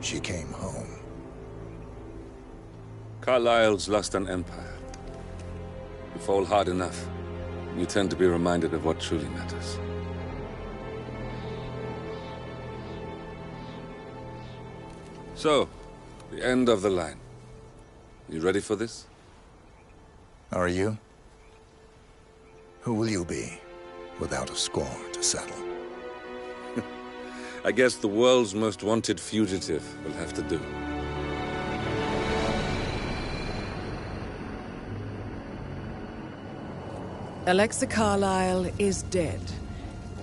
she came home. Carlyle's lost an empire. You fall hard enough, you tend to be reminded of what truly matters. So, the end of the line. You ready for this? Are you? Who will you be, without a score to settle? I guess the world's most wanted fugitive will have to do. Alexa Carlyle is dead.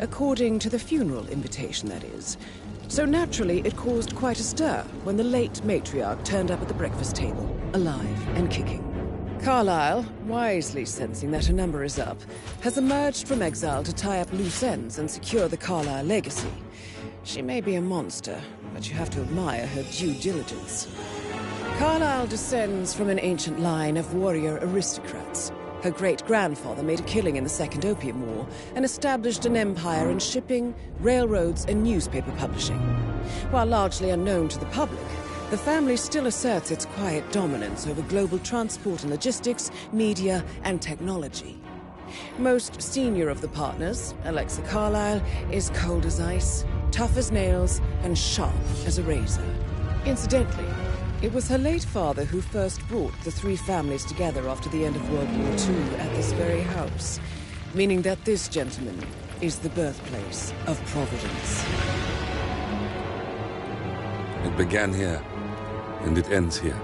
According to the funeral invitation, that is. So naturally, it caused quite a stir when the late matriarch turned up at the breakfast table, alive and kicking. Carlyle, wisely sensing that her number is up, has emerged from exile to tie up loose ends and secure the Carlyle legacy. She may be a monster, but you have to admire her due diligence. Carlyle descends from an ancient line of warrior aristocrats. Her great-grandfather made a killing in the Second Opium War and established an empire in shipping, railroads, and newspaper publishing. While largely unknown to the public, the family still asserts its quiet dominance over global transport and logistics, media, and technology. Most senior of the partners, Alexa Carlyle, is cold as ice, tough as nails, and sharp as a razor. Incidentally, it was her late father who first brought the three families together after the end of World War II at this very house, meaning that this gentleman is the birthplace of Providence. It began here, and it ends here.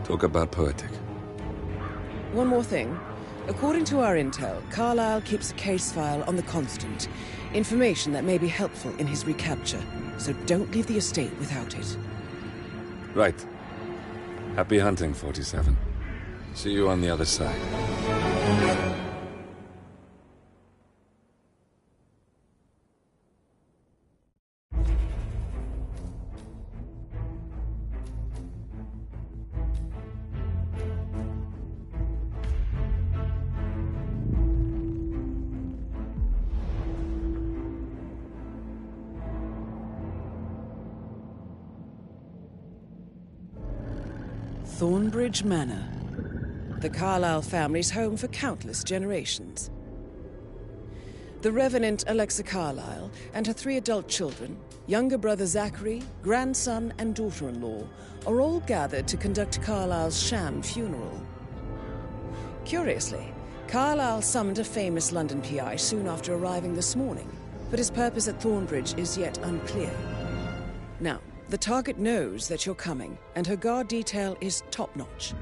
Talk about poetic. One more thing. According to our intel, Carlyle keeps a case file on the Constant. Information that may be helpful in his recapture, so don't leave the estate without it. Right. Happy hunting, 47. See you on the other side. Thornbridge Manor. The Carlyle family's home for countless generations. The Revenant Alexa Carlyle and her 3 adult children, younger brother Zachary, grandson and daughter-in-law, are all gathered to conduct Carlyle's sham funeral. Curiously, Carlyle summoned a famous London PI soon after arriving this morning, but his purpose at Thornbridge is yet unclear. Now, the target knows that you're coming, and her guard detail is top-notch.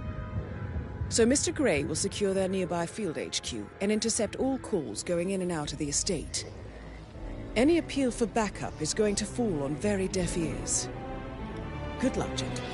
So Mr. Gray will secure their nearby field HQ and intercept all calls going in and out of the estate. Any appeal for backup is going to fall on very deaf ears. Good luck, gentlemen.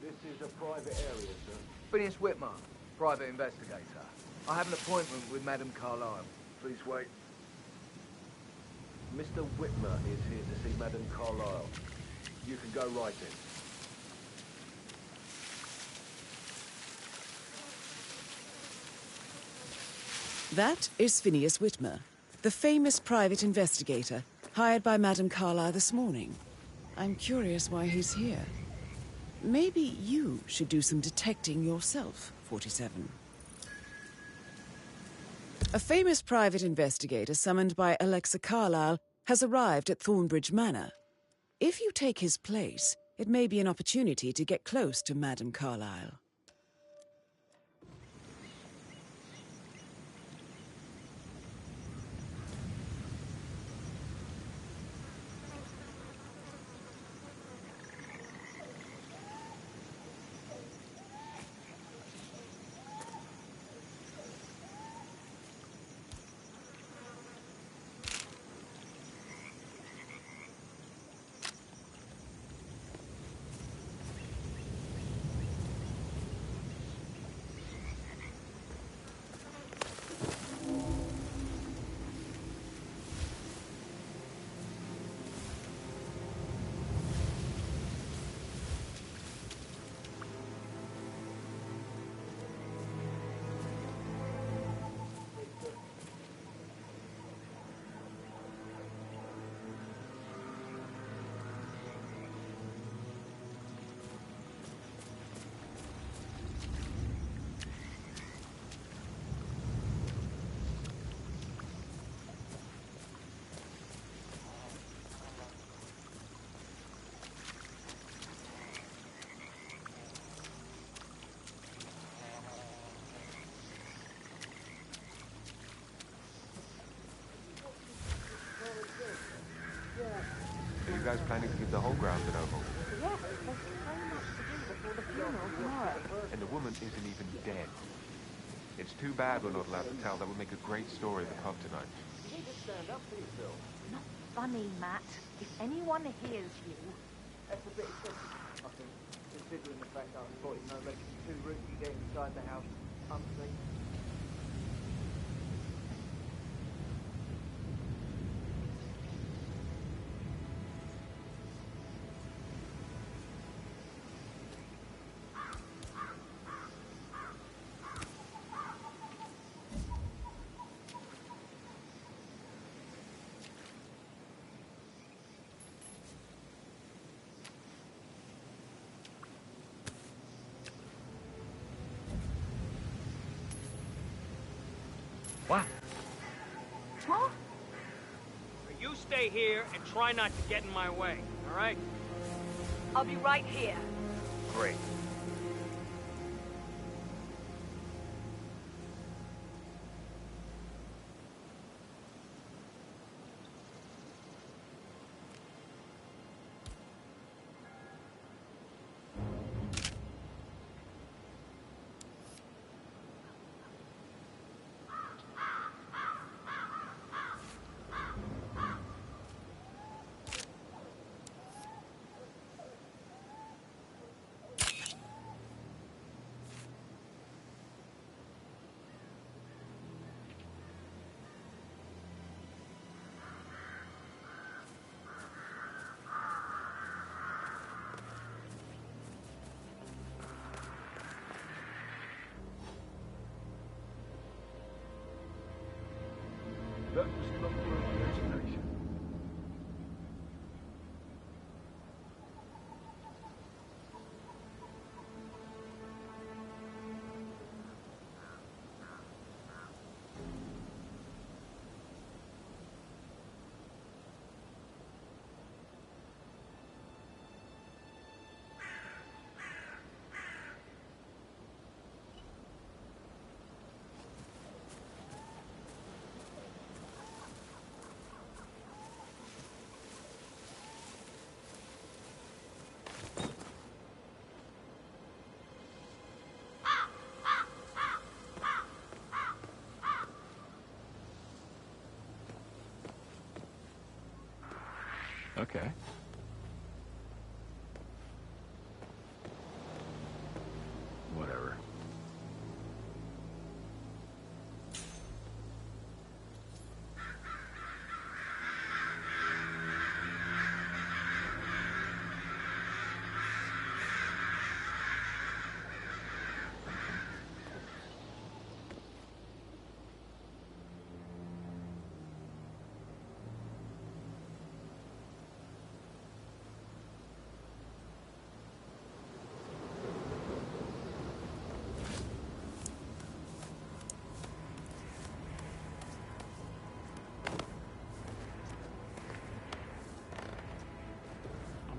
This is a private area, sir. Phineas Whitmer, private investigator. I have an appointment with Madame Carlyle. Please wait. Mr. Whitmer is here to see Madame Carlyle. You can go right in. That is Phineas Whitmer, the famous private investigator hired by Madame Carlyle this morning. I'm curious why he's here. Maybe you should do some detecting yourself, 47. A famous private investigator summoned by Alexa Carlyle has arrived at Thornbridge Manor. If you take his place, it may be an opportunity to get close to Madame Carlyle. guys planning to give the whole ground an overhaul? Yes, there's so much to do before the funeral tomorrow. And the woman isn't even dead. It's too bad we're not allowed to tell. That would make a great story at the pub tonight. You need to stand up for yourself. Not funny, Matt. If anyone hears you... That's a bit excessive, I think, considering the fact that I spotted no less than 2 rookies get inside the house unseen. What? What? You stay here and try not to get in my way, all right? I'll be right here. Great. That was not worth the explanation. Okay. Whatever.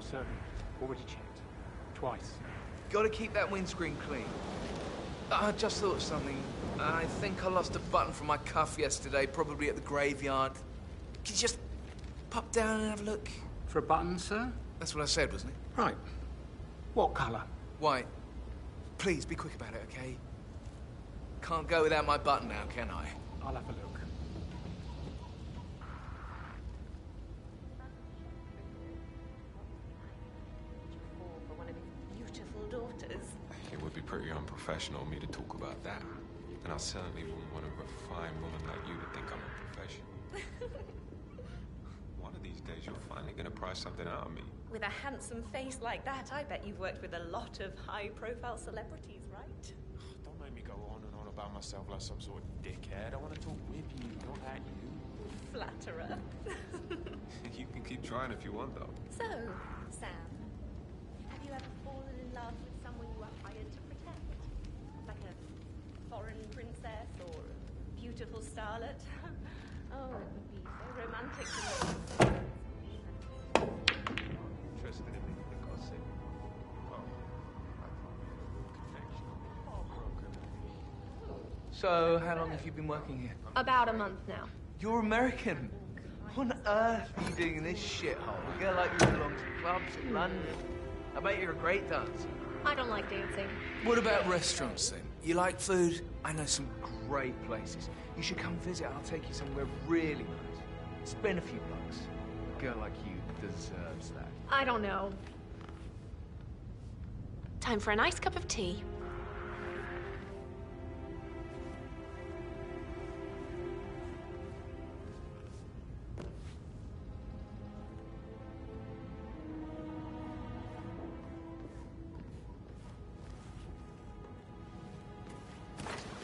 Certain. Already checked. Twice. Gotta keep that windscreen clean. I just thought of something. I think I lost a button from my cuff yesterday, probably at the graveyard. Can you just pop down and have a look? For a button, sir? That's what I said, wasn't it? Right. What colour? White. Please, be quick about it, okay? Can't go without my button now, can I? I'll have a look. For one of his beautiful daughters. It would be pretty unprofessional of me to talk about that. And I certainly wouldn't want a refined woman like you to think I'm a professional. One of these days, you're finally gonna pry something out of me. With a handsome face like that, I bet you've worked with a lot of high-profile celebrities, right? Don't make me go on and on about myself like some sort of dickhead. I want to talk with you, not at you. Flatterer. You can keep trying if you want, though. So, Sam, have you ever fallen in love with someone you were hired to protect? Like a foreign princess or a beautiful starlet? Oh, it would be so romantic to me. Interested in me, for God's sake. Well, I can't connection. Oh, broken. So, how long have you been working here? About a month now. You're American. What on earth are you doing in this shithole? A girl like you belongs to clubs in London. I bet you're a great dancer. I don't like dancing. What about restaurants then? You like food? I know some great places. You should come visit. I'll take you somewhere really nice. Spend a few bucks. A girl like you deserves that. I don't know. Time for a nice cup of tea.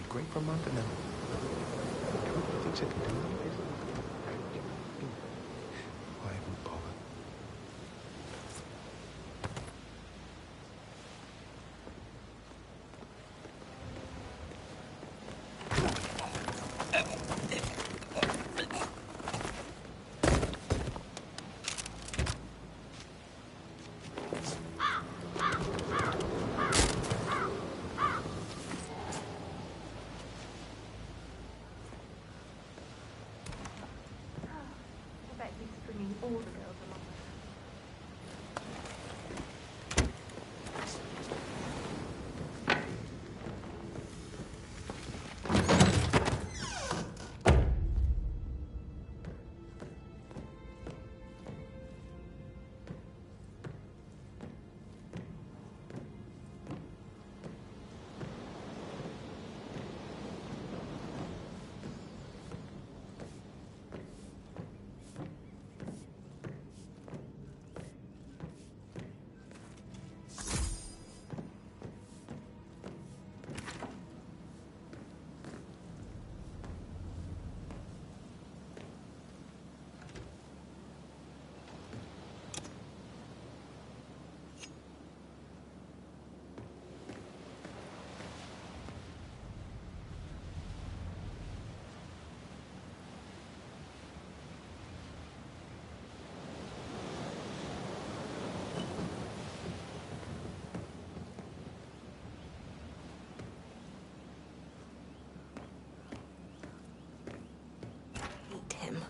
Great for a month and then everybody thinks I can do it. Why even bother? All the girls along him.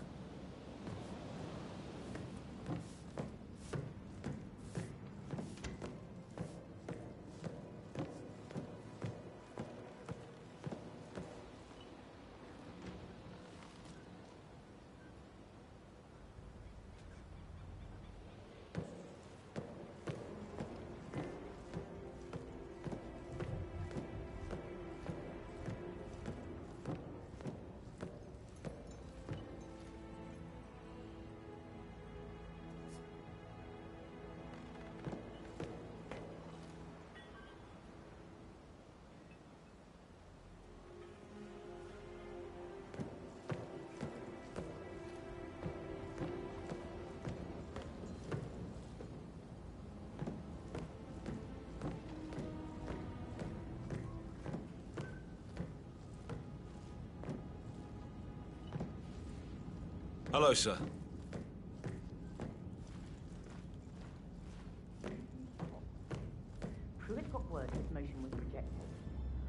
Hello, sir. Pruitt got word his motion was rejected.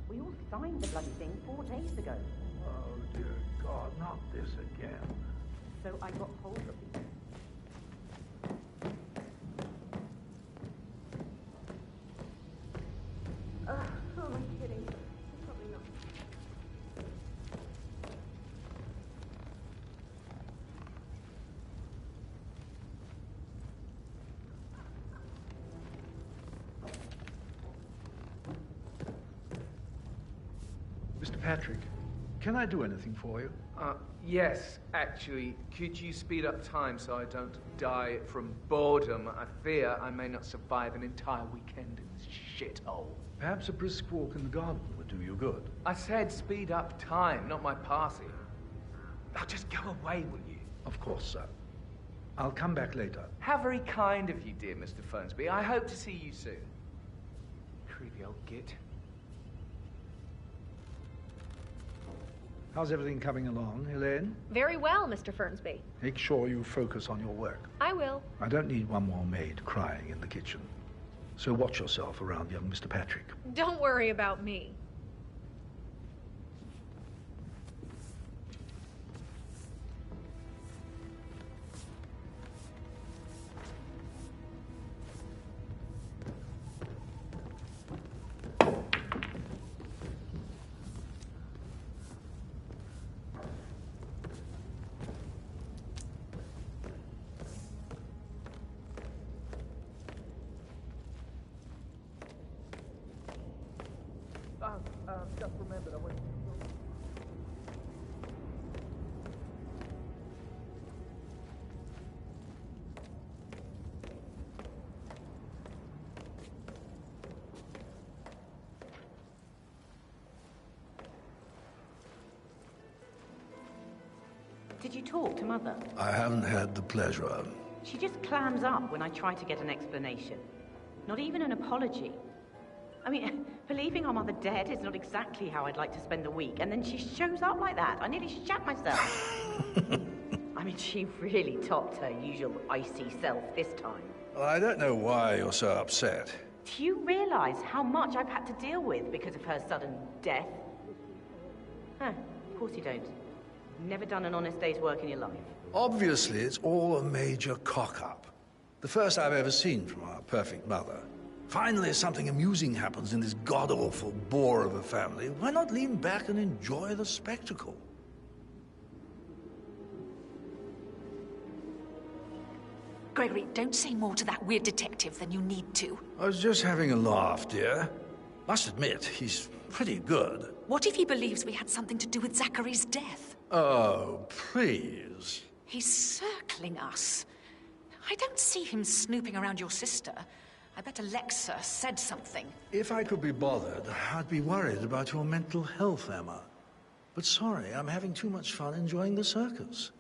We all signed the bloody thing 4 days ago. Oh, dear God, not this again. So I got hold of you. Who am I kidding? Probably not. Mr. Patrick, can I do anything for you? Yes, actually. Could you speed up time so I don't die from boredom? I fear I may not survive an entire weekend in this shithole. Perhaps a brisk walk in the garden would do you good. I said speed up time, not my party. Now just go away, will you? Of course, sir. I'll come back later. How very kind of you, dear Mr. Fernsby. I hope to see you soon. Creepy old git. How's everything coming along, Helene? Very well, Mr. Fernsby. Make sure you focus on your work. I will. I don't need one more maid crying in the kitchen. So watch yourself around young Mr. Patrick. Don't worry about me. just remembered I went to... Did you talk to Mother? I haven't had the pleasure. She just clams up when I try to get an explanation. Not even an apology. I mean, believing our mother dead is not exactly how I'd like to spend the week, and then she shows up like that. I nearly shat myself. I mean, she really topped her usual icy self this time. Well, I don't know why you're so upset. Do you realize how much I've had to deal with because of her sudden death? Huh, of course you don't. Never done an honest day's work in your life. Obviously, it's all a major cock-up. The first I've ever seen from our perfect mother. Finally, something amusing happens in this god-awful bore of a family. Why not lean back and enjoy the spectacle? Gregory, don't say more to that weird detective than you need to. I was just having a laugh, dear. Must admit, he's pretty good. What if he believes we had something to do with Zachary's death? Oh, please. He's circling us. I don't see him snooping around your sister. I bet Alexa said something. If I could be bothered, I'd be worried about your mental health, Emma. But sorry, I'm having too much fun enjoying the circus.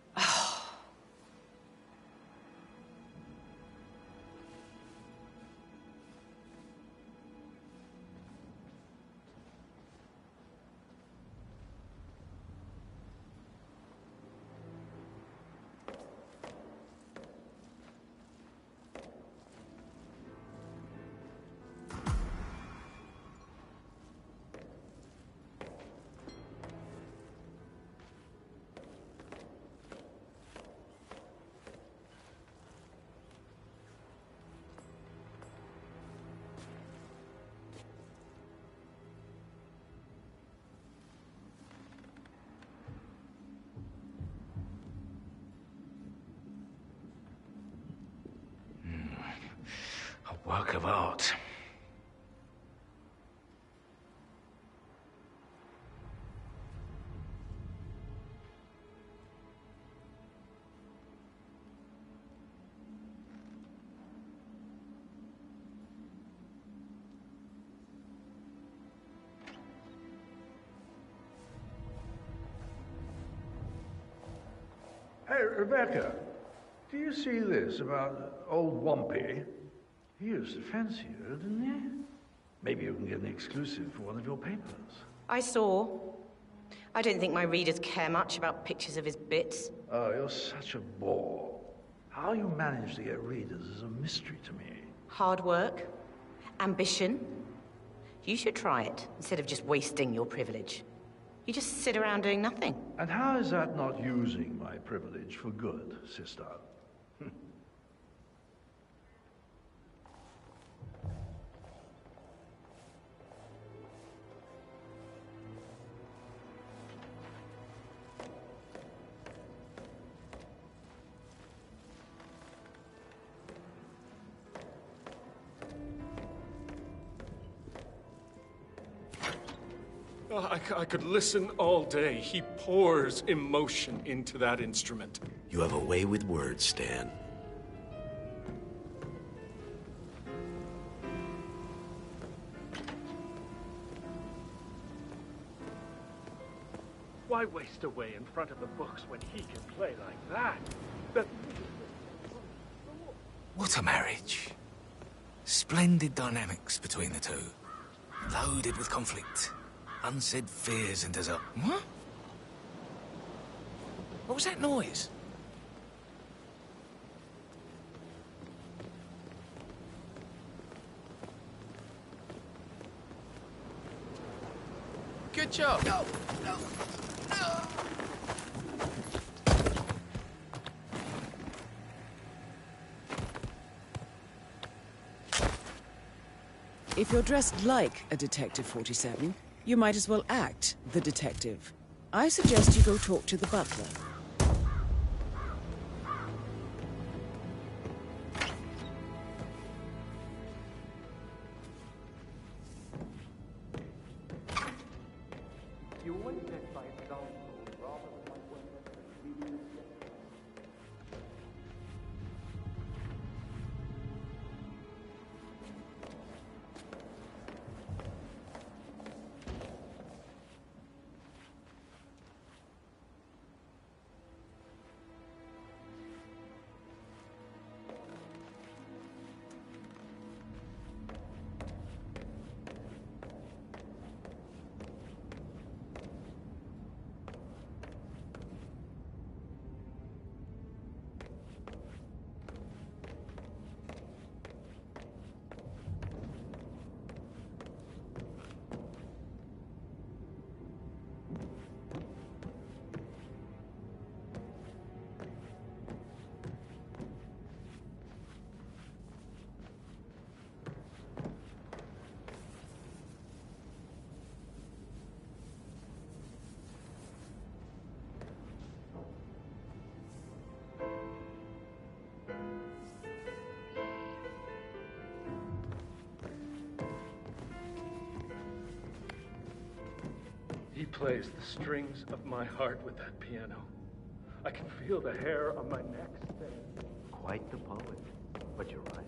A work of art. Hey, Rebecca, do you see this about old Wampy? He used to fancy her, didn't he? Maybe you can get an exclusive for one of your papers. I saw. I don't think my readers care much about pictures of his bits. Oh, you're such a bore. How you manage to get readers is a mystery to me. Hard work. Ambition. You should try it, instead of just wasting your privilege. You just sit around doing nothing. And how is that not using my privilege for good, sister? I could listen all day. He pours emotion into that instrument. You have a way with words, Stan. Why waste away in front of the books when he can play like that? What a marriage. Splendid dynamics between the two. Loaded with conflict. Unsaid fears and desert. What? What was that noise? Good job. No, no, no. If you're dressed like a Detective 47, you might as well act the detective. I suggest you go talk to the butler. He plays the strings of my heart with that piano. I can feel the hair on my neck stand. Quite the poet, but you're right.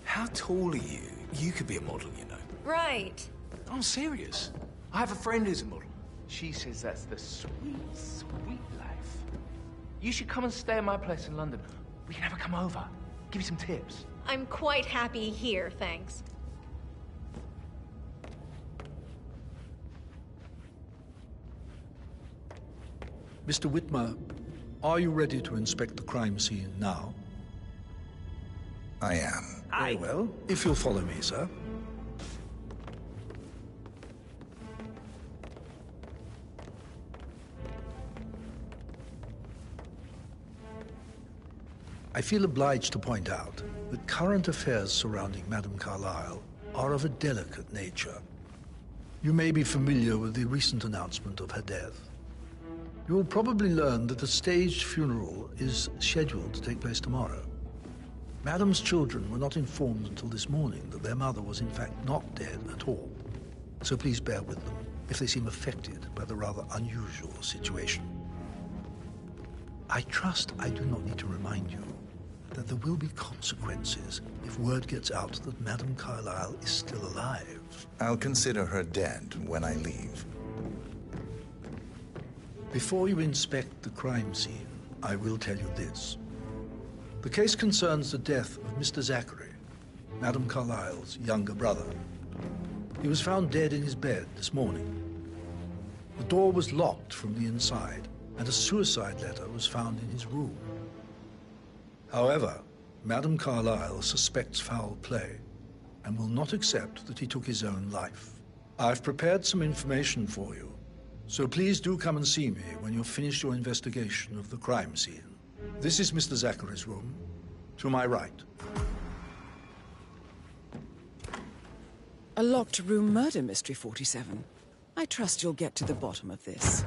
How tall are you? You could be a model, you know. Right. I'm serious. I have a friend who's a model. She says that's the sweet, sweet life. You should come and stay at my place in London. We can have her come over. Give you some tips. I'm quite happy here, thanks. Mr. Whitmer, are you ready to inspect the crime scene now? I am. Very well. If you'll follow me, sir. I feel obliged to point out that current affairs surrounding Madame Carlyle are of a delicate nature. You may be familiar with the recent announcement of her death. You will probably learn that a staged funeral is scheduled to take place tomorrow. Madame's children were not informed until this morning that their mother was in fact not dead at all. So please bear with them if they seem affected by the rather unusual situation. I trust I do not need to remind you that there will be consequences if word gets out that Madame Carlyle is still alive. I'll consider her dead when I leave. Before you inspect the crime scene, I will tell you this. The case concerns the death of Mr. Zachary, Madame Carlyle's younger brother. He was found dead in his bed this morning. The door was locked from the inside, and a suicide letter was found in his room. However, Madame Carlyle suspects foul play and will not accept that he took his own life. I've prepared some information for you, so please do come and see me when you've finished your investigation of the crime scene. This is Mr. Zachary's room, to my right. A locked room murder mystery, 47. I trust you'll get to the bottom of this.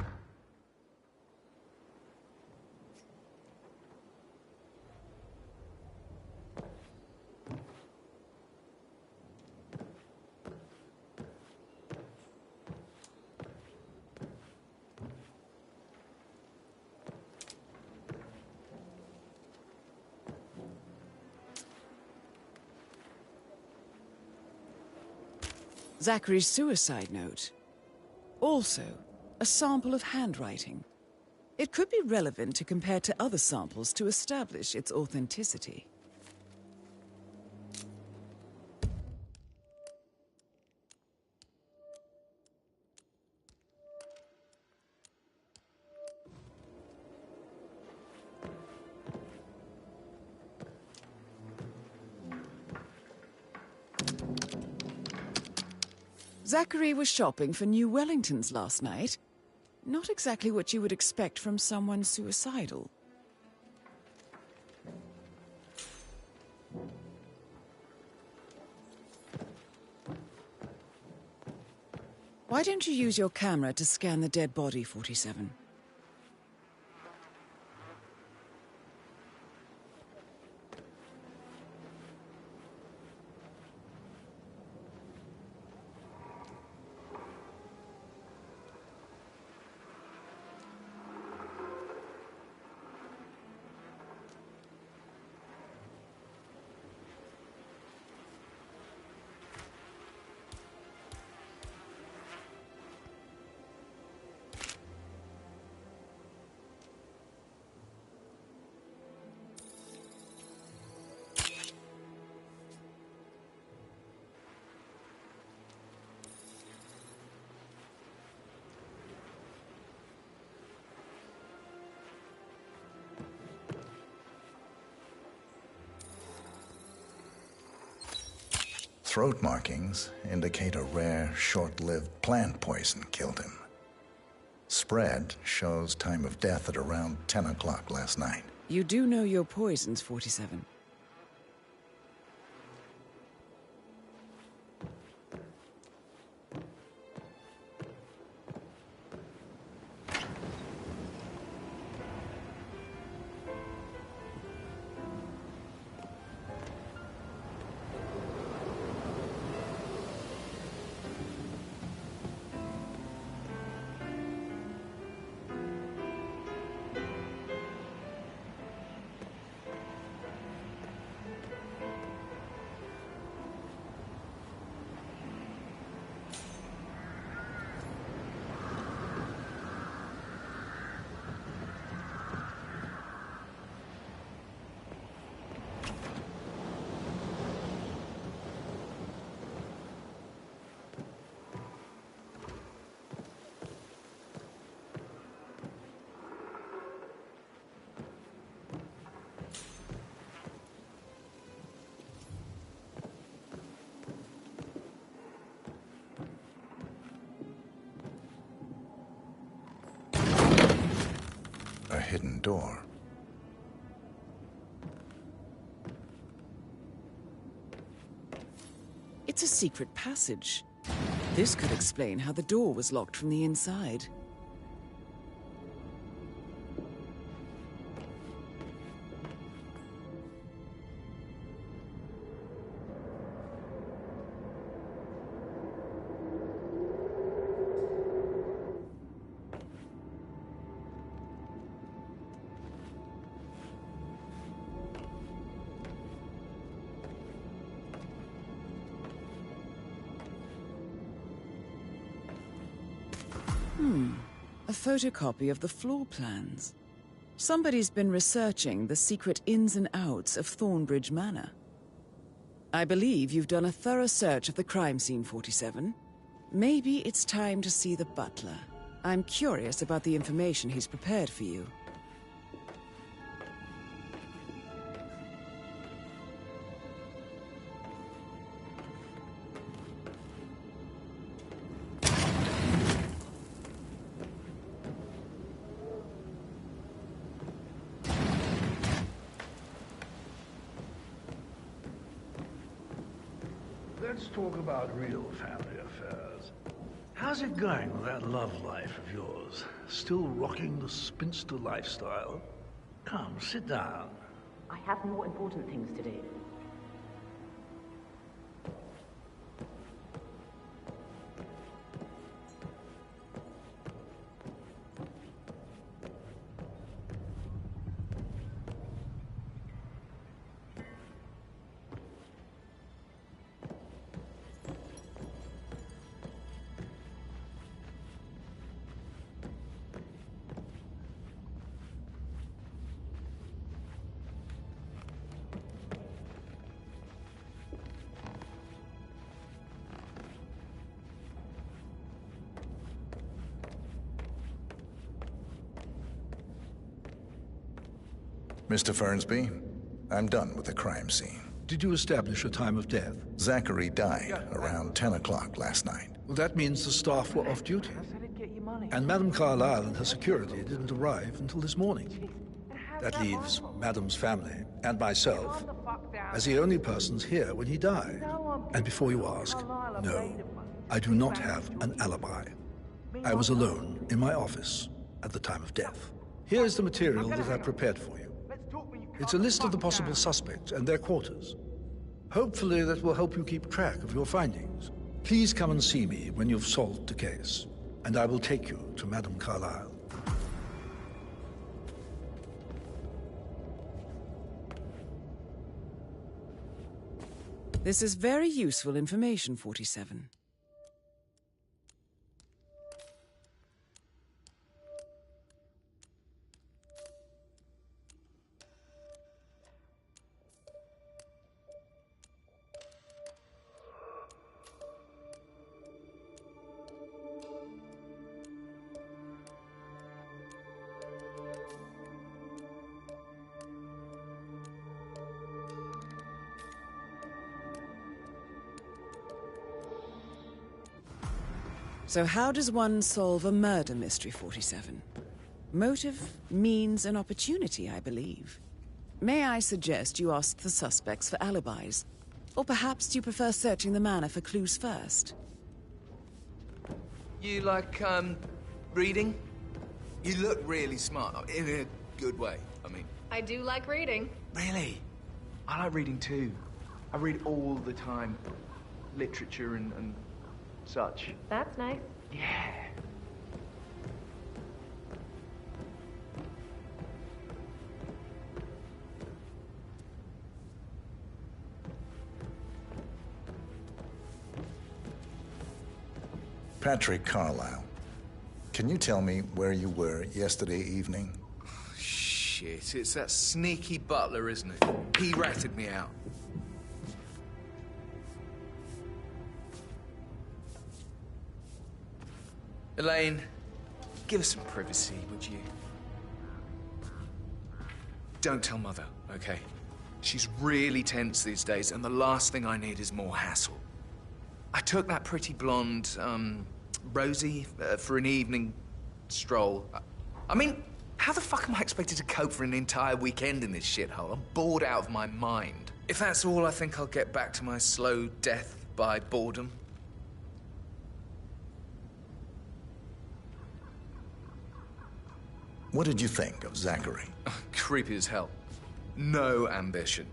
Zachary's suicide note. Also, a sample of handwriting. It could be relevant to compare to other samples to establish its authenticity. Zachary was shopping for new Wellingtons last night. Not exactly what you would expect from someone suicidal. Why don't you use your camera to scan the dead body, 47? Throat markings indicate a rare, short-lived plant poison killed him. Spread shows time of death at around 10 o'clock last night. You do know your poisons, 47. hidden door. It's a secret passage. This could explain how the door was locked from the inside. A photocopy of the floor plans. Somebody's been researching the secret ins and outs of Thornbridge Manor. I believe you've done a thorough search of the crime scene, 47. Maybe it's time to see the butler. I'm curious about the information he's prepared for you. Let's talk about real family affairs. How's it going with that love life of yours? Still rocking the spinster lifestyle? Come, sit down. I have more important things to do. Mr. Fernsby, I'm done with the crime scene. Did you establish a time of death? Zachary died around 10 o'clock last night. Well, that means the staff were off duty. And Madame Carlyle and her security didn't arrive until this morning. That leaves Madame's family and myself as the only persons here when he died. And before you ask, no, I do not have an alibi. I was alone in my office at the time of death. Here's the material that I prepared for you. It's a list of the possible suspects and their quarters. Hopefully that will help you keep track of your findings. Please come and see me when you've solved the case, and I will take you to Madame Carlyle. This is very useful information, 47. So how does one solve a murder mystery, 47? Motive, means, and opportunity, I believe. May I suggest you ask the suspects for alibis? Or perhaps you prefer searching the manor for clues first? You like, reading? You look really smart, in a good way, I mean. I do like reading. Really? I like reading too. I read all the time. Literature and such. That's nice. Yeah. Patrick Carlyle, can you tell me where you were yesterday evening? Shit, it's that sneaky butler, isn't it? He ratted me out. Elaine, give us some privacy, would you? Don't tell Mother, okay? She's really tense these days, and the last thing I need is more hassle. I took that pretty blonde, Rosie, for an evening stroll. I mean, How the fuck am I expected to cope for an entire weekend in this shithole? I'm bored out of my mind. If that's all, I think I'll get back to my slow death by boredom. What did you think of Zachary? Creepy as hell. No ambition.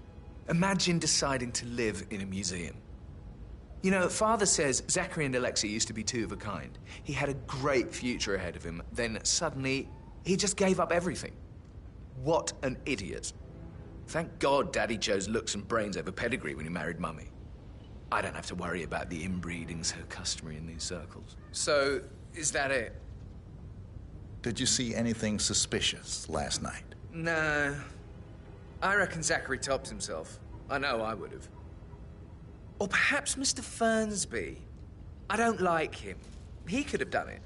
Imagine deciding to live in a museum. You know, Father says Zachary and Alexa used to be two of a kind. He had a great future ahead of him, then suddenly he just gave up everything. What an idiot. Thank God Daddy chose looks and brains over pedigree when he married Mummy. I don't have to worry about the inbreeding so customary in these circles. So, is that it? Did you see anything suspicious last night? No. I reckon Zachary topped himself. I know I would have. Or perhaps Mr. Fernsby. I don't like him. He could have done it.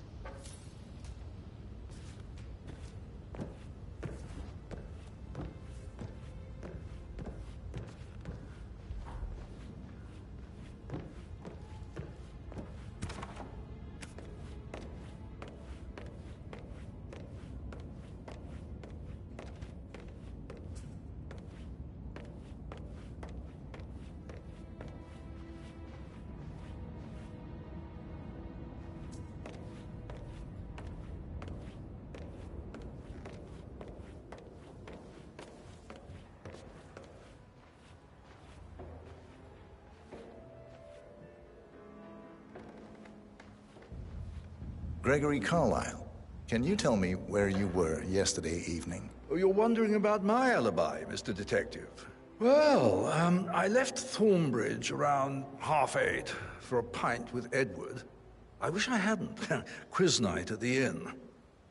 Gregory Carlyle, can you tell me where you were yesterday evening? Oh, you're wondering about my alibi, Mr. Detective. Well, I left Thornbridge around 8:30 for a pint with Edward. I wish I hadn't. Quiz night at the inn.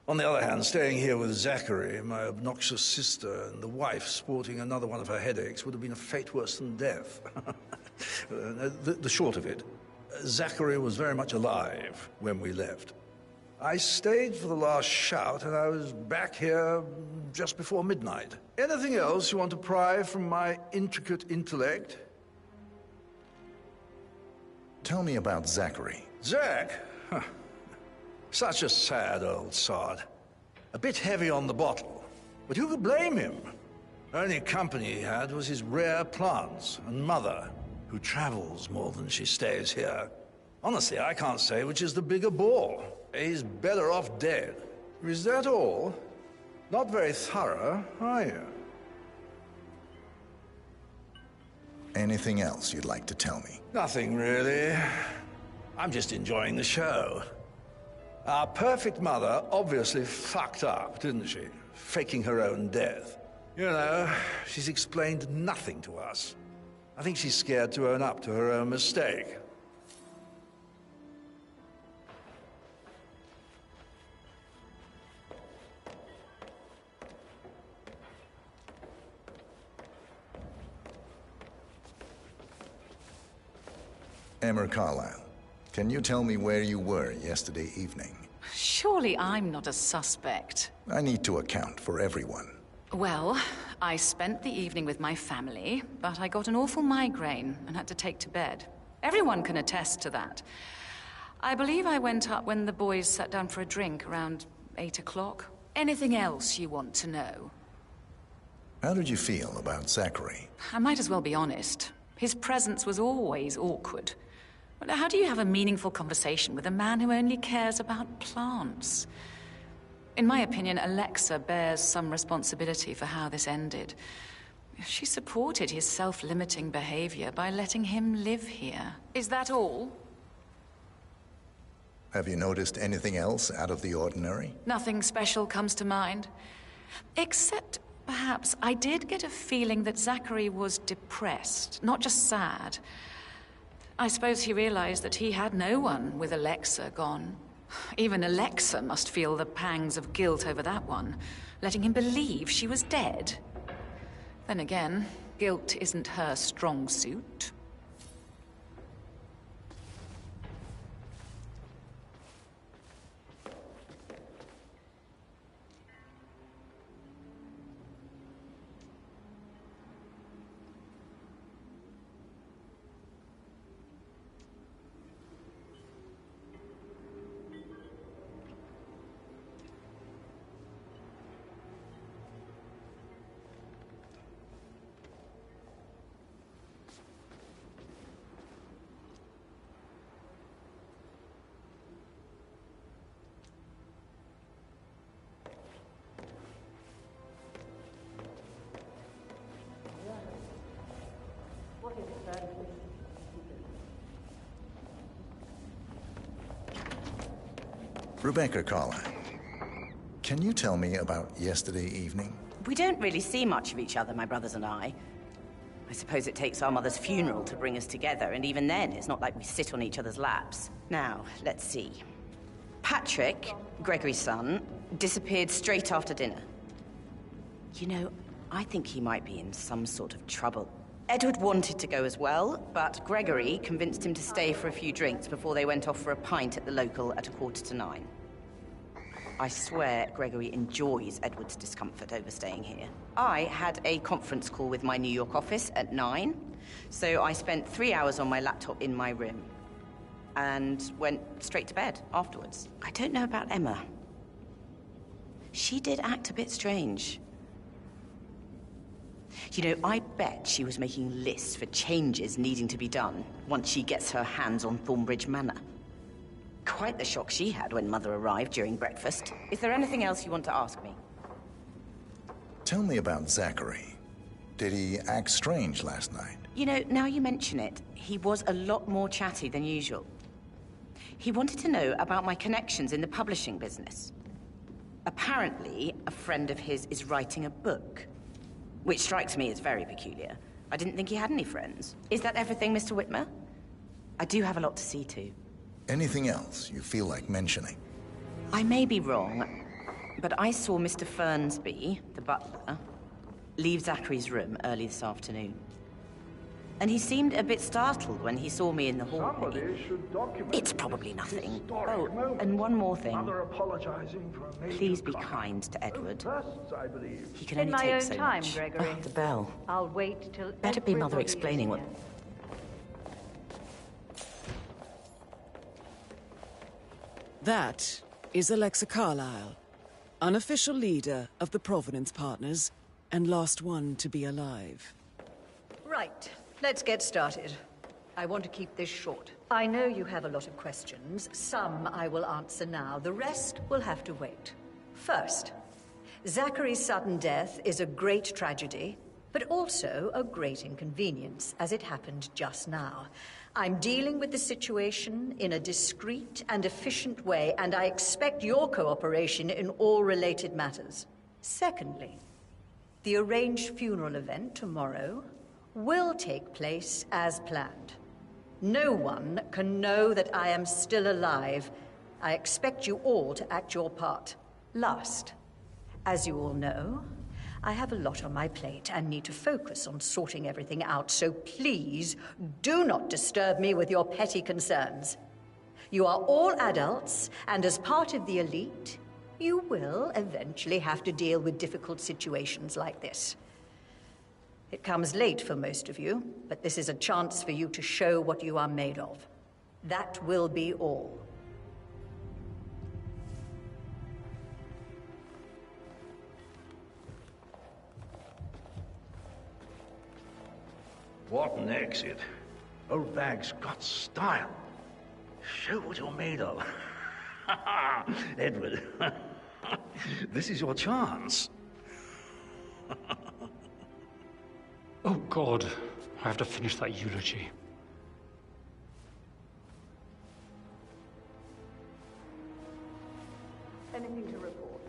On the other hand, staying here with Zachary, my obnoxious sister, and the wife sporting another one of her headaches would have been a fate worse than death. The short of it, Zachary was very much alive when we left. I stayed for the last shout, and I was back here just before midnight. Anything else you want to pry from my intricate intellect? Tell me about Zachary. Zach? Huh. Such a sad old sod. A bit heavy on the bottle, but who could blame him? Only company he had was his rare plants and mother, who travels more than she stays here. Honestly, I can't say which is the bigger bore. He's better off dead. Is that all? Not very thorough, are you? Anything else you'd like to tell me? Nothing, really. I'm just enjoying the show. Our perfect mother obviously fucked up, didn't she? Faking her own death. You know, she's explained nothing to us. I think she's scared to own up to her own mistake. Emma Carlyle, can you tell me where you were yesterday evening? Surely I'm not a suspect. I need to account for everyone. Well, I spent the evening with my family, but I got an awful migraine and had to take to bed. Everyone can attest to that. I believe I went up when the boys sat down for a drink around 8 o'clock. Anything else you want to know? How did you feel about Zachary? I might as well be honest. His presence was always awkward. But how do you have a meaningful conversation with a man who only cares about plants? In my opinion, Alexa bears some responsibility for how this ended. She supported his self-limiting behavior by letting him live here. Is that all? Have you noticed anything else out of the ordinary? Nothing special comes to mind. Except, perhaps, I did get a feeling that Zachary was depressed, not just sad. I suppose he realized that he had no one with Alexa gone. Even Alexa must feel the pangs of guilt over that one, letting him believe she was dead. Then again, guilt isn't her strong suit. Rebecca Carlyle, can you tell me about yesterday evening? We don't really see much of each other, my brothers and I. I suppose it takes our mother's funeral to bring us together, and even then, it's not like we sit on each other's laps. Now, let's see. Patrick, Gregory's son, disappeared straight after dinner. You know, I think he might be in some sort of trouble. Edward wanted to go as well, but Gregory convinced him to stay for a few drinks before they went off for a pint at the local at 9:15. I swear Gregory enjoys Edward's discomfort over staying here. I had a conference call with my New York office at 9, so I spent 3 hours on my laptop in my room and went straight to bed afterwards. I don't know about Emma. She did act a bit strange. You know, I bet she was making lists for changes needing to be done once she gets her hands on Thornbridge Manor. Quite the shock she had when Mother arrived during breakfast. Is there anything else you want to ask me? Tell me about Zachary. Did he act strange last night? You know, now you mention it, he was a lot more chatty than usual. He wanted to know about my connections in the publishing business. Apparently, a friend of his is writing a book, which strikes me as very peculiar. I didn't think he had any friends. Is that everything, Mr. Whitmer? I do have a lot to see to. Anything else you feel like mentioning? I may be wrong, but I saw Mr. Fernsby, the butler, leave Zachary's room early this afternoon. And he seemed a bit startled when he saw me in the hallway. It's probably nothing. Oh, and one more thing. Please be kind to Edward. He can only take so much. Gregory. Oh, the bell. I'll wait till Better be Mother explaining what... That is Alexa Carlyle, unofficial leader of the Provenance Partners, and last one to be alive. Right, let's get started. I want to keep this short. I know you have a lot of questions. Some I will answer now. The rest will have to wait. First, Zachary's sudden death is a great tragedy, but also a great inconvenience, as it happened just now. I'm dealing with the situation in a discreet and efficient way, and I expect your cooperation in all related matters. Secondly, the arranged funeral event tomorrow will take place as planned. No one can know that I am still alive. I expect you all to act your part. Last, as you all know, I have a lot on my plate and need to focus on sorting everything out, so please do not disturb me with your petty concerns. You are all adults, and as part of the elite, you will eventually have to deal with difficult situations like this. It comes late for most of you, but this is a chance for you to show what you are made of. That will be all. What an exit. Old bag's got style. Show what you're made of. Edward, this is your chance. Oh, God. I have to finish that eulogy. Anything to report?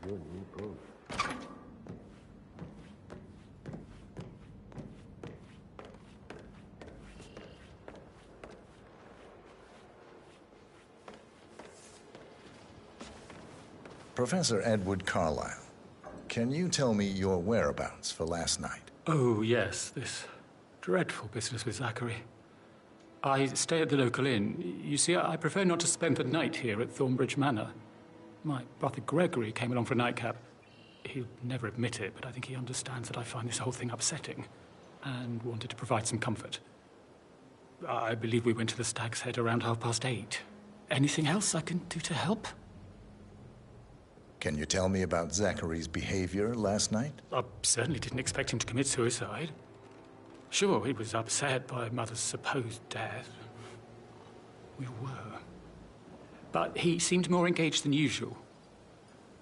Good new proof. Professor Edward Carlyle, can you tell me your whereabouts for last night? Oh, yes, this dreadful business with Zachary. I stay at the local inn. You see, I prefer not to spend the night here at Thornbridge Manor. My brother Gregory came along for a nightcap. He'd never admit it, but I think he understands that I find this whole thing upsetting and wanted to provide some comfort. I believe we went to the Stag's Head around 8:30. Anything else I can do to help? Can you tell me about Zachary's behavior last night? I certainly didn't expect him to commit suicide. Sure, he was upset by Mother's supposed death. We were. But he seemed more engaged than usual.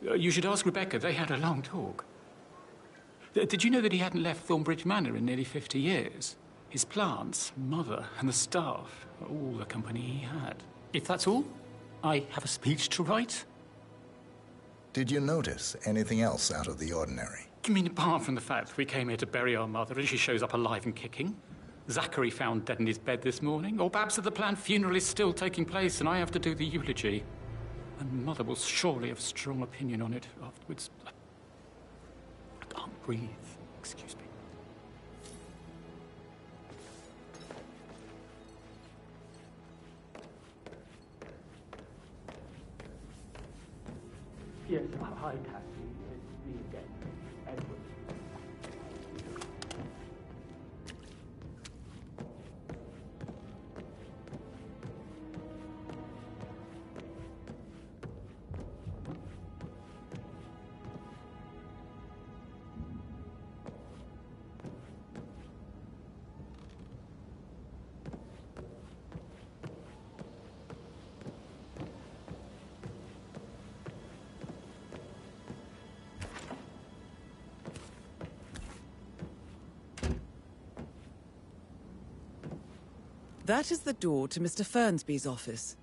You should ask Rebecca. They had a long talk. Did you know that he hadn't left Thornbridge Manor in nearly 50 years? His plants, Mother, and the staff, all the company he had. If that's all, I have a speech to write. Did you notice anything else out of the ordinary? You mean apart from the fact that we came here to bury our mother and she shows up alive and kicking? Zachary found dead in his bed this morning? Or perhaps that the planned funeral is still taking place and I have to do the eulogy? And Mother will surely have a strong opinion on it afterwards. I can't breathe. Excuse me. Yes, hi, Cassie. It's me again, Edward. That is the door to Mr. Fernsby's office.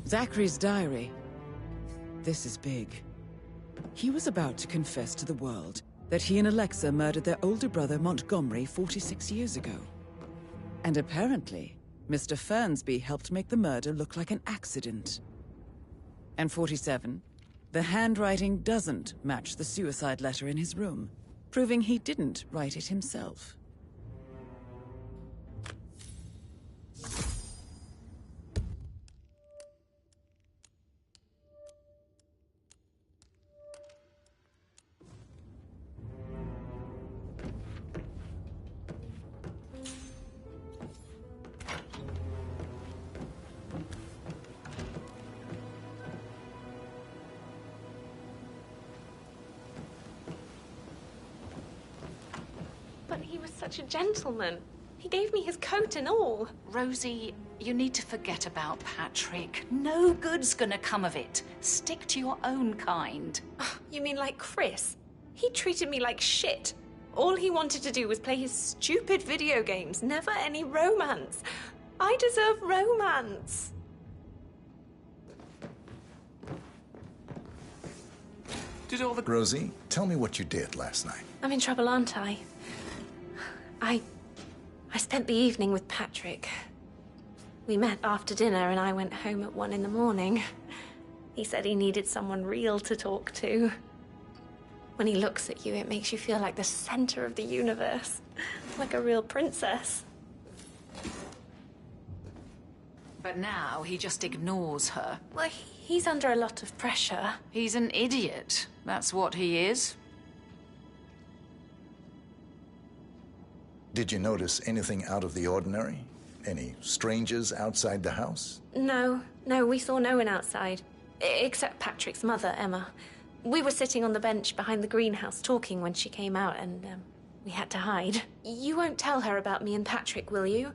Zachary's diary. This is big. He was about to confess to the world that he and Alexa murdered their older brother Montgomery 46 years ago. And apparently, Mr. Fernsby helped make the murder look like an accident. And 47, the handwriting doesn't match the suicide letter in his room, proving he didn't write it himself. But he was such a gentleman. He gave me his coat and all. Rosie, you need to forget about Patrick. No good's gonna come of it. Stick to your own kind. You mean like Chris? He treated me like shit. All he wanted to do was play his stupid video games, never any romance. I deserve romance. Did all the... Rosie, tell me what you did last night. I'm in trouble, aren't I? I spent the evening with Patrick. We met after dinner and I went home at 1 in the morning. He said he needed someone real to talk to. When he looks at you, it makes you feel like the center of the universe. Like a real princess. But now he just ignores her. Well, he's under a lot of pressure. He's an idiot. That's what he is. Did you notice anything out of the ordinary? Any strangers outside the house? No, we saw no one outside. Except Patrick's mother, Emma. We were sitting on the bench behind the greenhouse talking when she came out and, we had to hide. You won't tell her about me and Patrick, will you?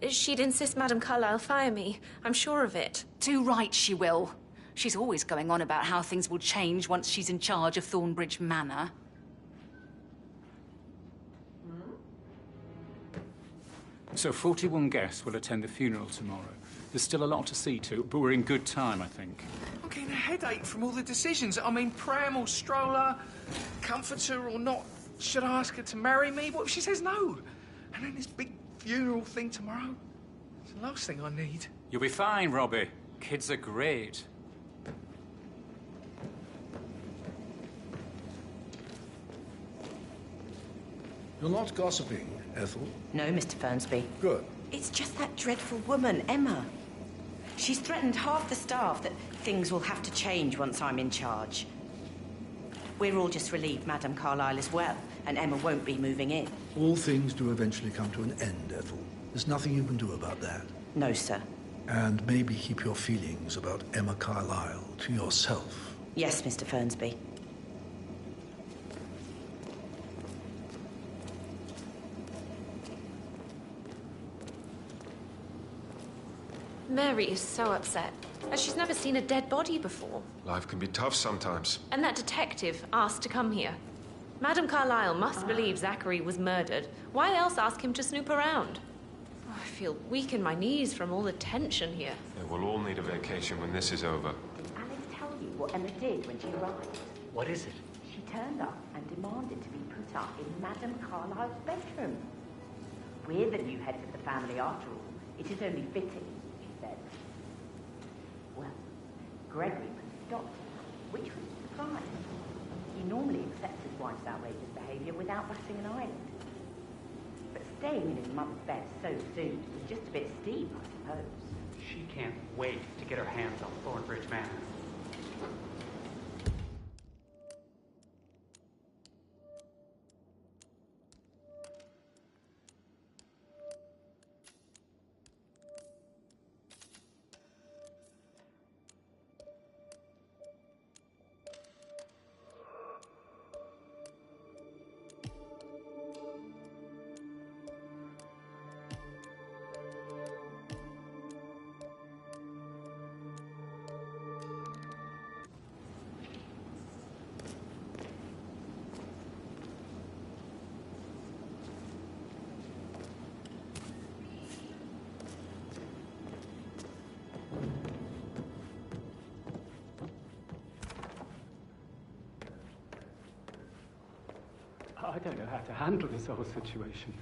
She'd insist Madame Carlyle fire me. I'm sure of it. Too right she will. She's always going on about how things will change once she's in charge of Thornbridge Manor. So 41 guests will attend the funeral tomorrow. There's still a lot to see to, but we're in good time, I think. I'm getting a headache from all the decisions. I mean, pram or stroller, comforter or not. Should I ask her to marry me? What if she says no? And then this big funeral thing tomorrow? It's the last thing I need. You'll be fine, Robbie. Kids are great. You're not gossiping, Ethel? No, Mr. Fernsby. Good. It's just that dreadful woman, Emma. She's threatened half the staff that things will have to change once I'm in charge. We're all just relieved Madame Carlyle is well, and Emma won't be moving in. All things do eventually come to an end, Ethel. There's nothing you can do about that. No, sir. And maybe keep your feelings about Emma Carlyle to yourself. Yes, Mr. Fernsby. Mary is so upset, as she's never seen a dead body before. Life can be tough sometimes. And that detective asked to come here. Madame Carlyle must believe Zachary was murdered. Why else ask him to snoop around? Oh, I feel weak in my knees from all the tension here. Yeah, we'll all need a vacation when this is over. Did Alex tell you what Emma did when she arrived? What is it? She turned up and demanded to be put up in Madame Carlyle's bedroom. We're the new heads of the family after all. It is only fitting, she said. Well, Gregory put a stop to that, which was a surprise. He normally accepts his wife's outrageous behaviour without batting an eyelid. But staying in his mother's bed so soon was just a bit steep, I suppose. She can't wait to get her hands on Thornbridge Manor. I don't know how to handle this whole situation.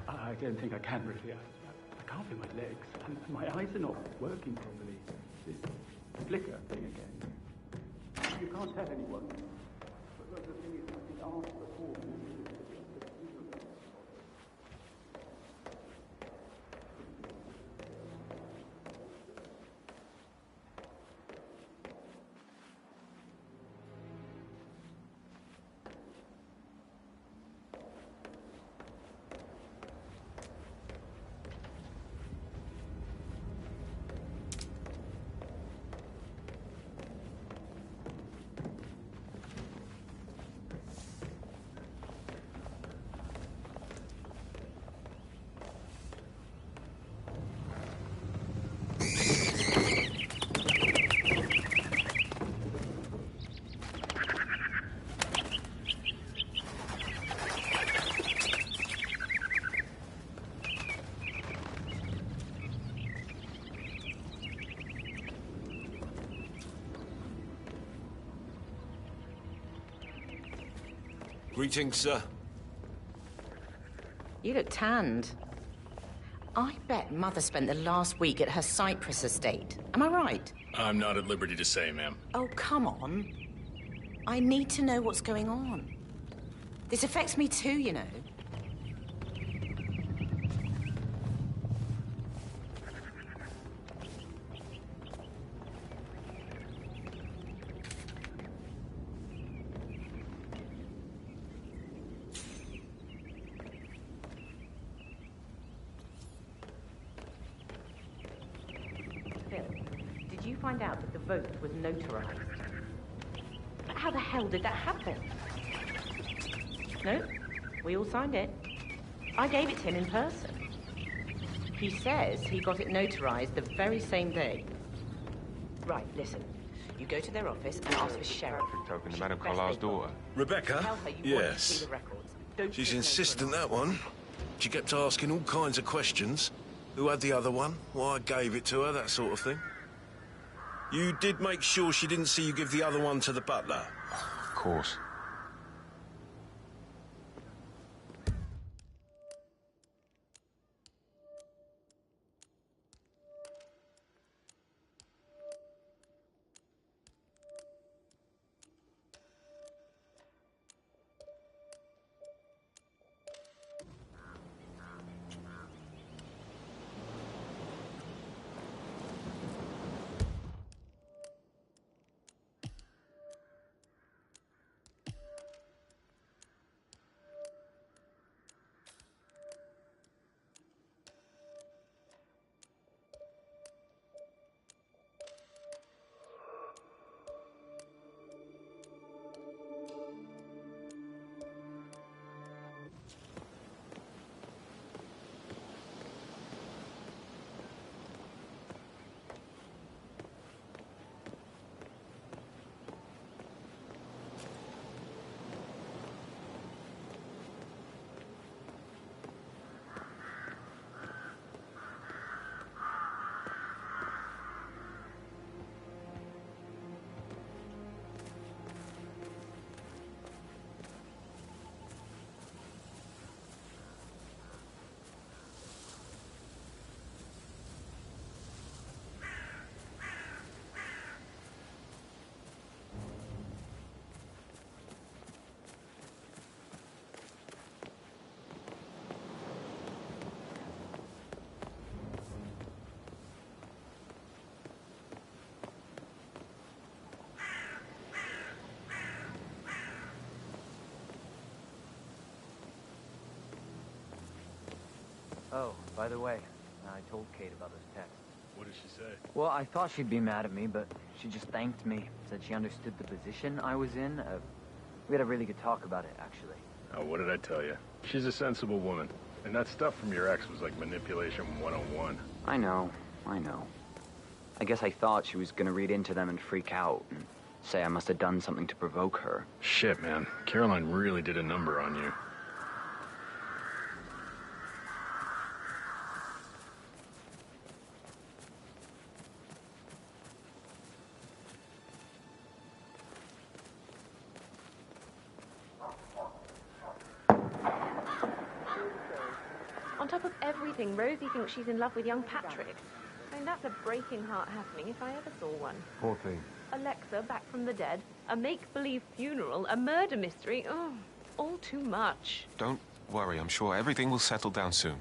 I don't think I can really. I can't feel my legs, and my eyes are not working properly. This flicker thing again. You can't tell anyone. But the thing is, I did ask before. Greetings, sir. You look tanned. I bet Mother spent the last week at her Cyprus estate. Am I right? I'm not at liberty to say, ma'am. Oh, come on. I need to know what's going on. This affects me too, you know. Did you find out that the vote was notarized? But how the hell did that happen? No, we all signed it. I gave it to him in person. He says he got it notarized the very same day. Right, listen. You go to their office and ask for Sheriff. Token Madame Carlisle's daughter. Rebecca? Tell her you want to Yes. see the records. Don't She's give no insistent, trouble. that one. She kept asking all kinds of questions. Who had the other one? Why I gave it to her, that sort of thing. You did make sure she didn't see you give the other one to the butler? Of course. Oh, by the way, I told Kate about those texts. What did she say? Well, I thought she'd be mad at me, but she just thanked me. Said she understood the position I was in. We had a really good talk about it, actually. Oh, what did I tell you? She's a sensible woman. And that stuff from your ex was like manipulation 101. I know. I guess I thought she was gonna read into them and freak out and say I must have done something to provoke her. Shit, man. Caroline really did a number on you. On top of everything, Rosie thinks she's in love with young Patrick. I mean, that's a breaking heart happening if I ever saw one. Poor thing. Alexa back from the dead, a make-believe funeral, a murder mystery. Oh, all too much. Don't worry, I'm sure everything will settle down soon.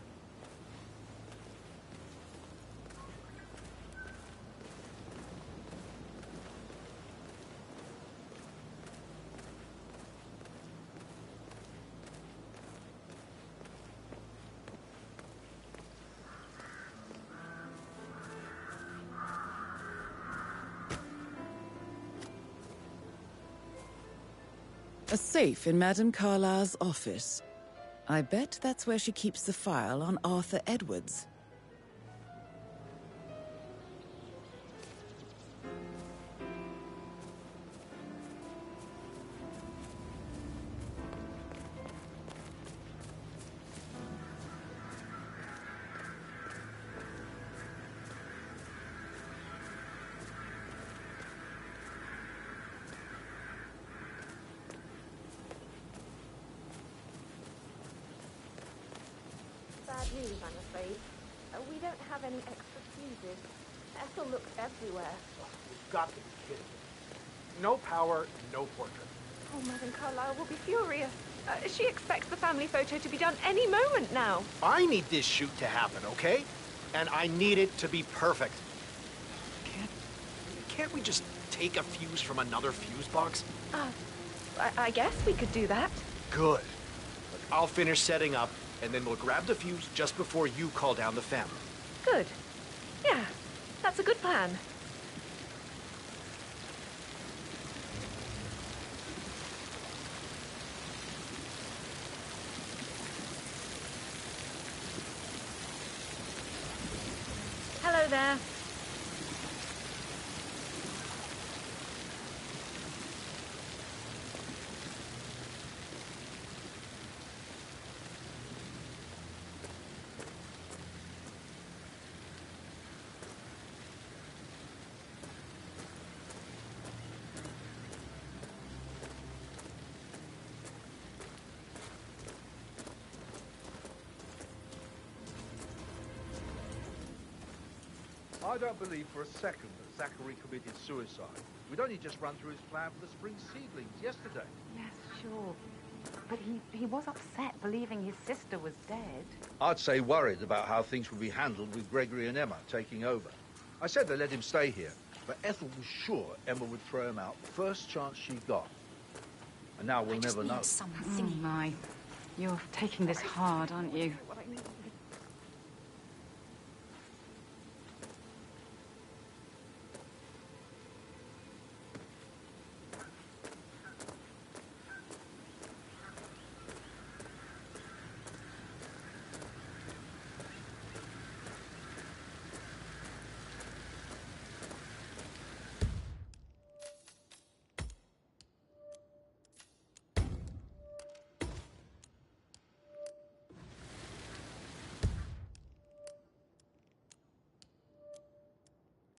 A safe in Madame Carlisle's office. I bet that's where she keeps the file on Arthur Edwards. Bad news, I'm afraid. We don't have any extra fuses. Ethel looks everywhere. You've got to be kidding me. No power, no portrait. Oh, Madam Carlyle will be furious. She expects the family photo to be done any moment now. I need this shoot to happen, okay? And I need it to be perfect. Can't we just take a fuse from another fuse box? I guess we could do that. Good. Look, I'll finish setting up, and then we'll grab the fuse just before you call down the family. Good. Yeah, that's a good plan. Hello there. I don't believe for a second that Zachary committed suicide. We'd only just run through his plan for the spring seedlings yesterday. Yes, sure. But he was upset believing his sister was dead. I'd say worried about how things would be handled with Gregory and Emma taking over. I said they let him stay here, but Ethel was sure Emma would throw him out the first chance she got. And now we'll never know. Oh my. You're taking this hard, aren't you?